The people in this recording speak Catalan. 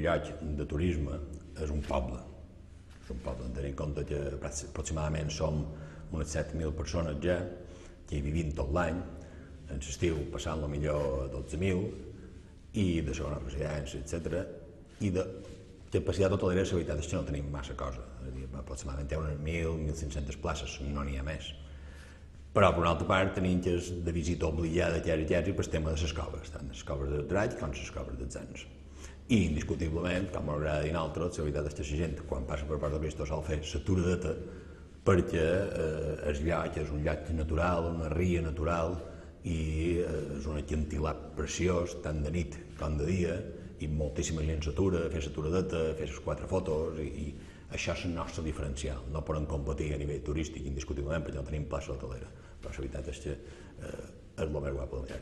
lloc de turisme és un poble. Tenint en compte que aproximadament som unes 7.000 persones ja, que hi vivim tot l'any, en l'estiu passant la millor 12.000, i de segona residència, etc. I de capacitat hotelera, la veritat és que no tenim massa cosa. Aproximadament hi ha unes 1.000-1.500 places, no n'hi ha més. Però, per una altra part, tenim que és de visita obligada per el tema de les coves, tant les coves de draig com les coves dels anys. I, indiscutiblement, com m'agrada dir nosaltres, la veritat és que la gent, quan passa per Port de Cristo, sol fer la turadeta, perquè el lloc és un lloc natural, una ria natural, i és un acantilat preciós, tant de nit com de dia, i moltíssima gent s'atura a fer la turadeta, a fer les 4 fotos, i això és el nostre diferencial. No podem competir a nivell turístic, indiscutiblement, perquè no tenim plaça hotelera, però la veritat és que és el més guapo de la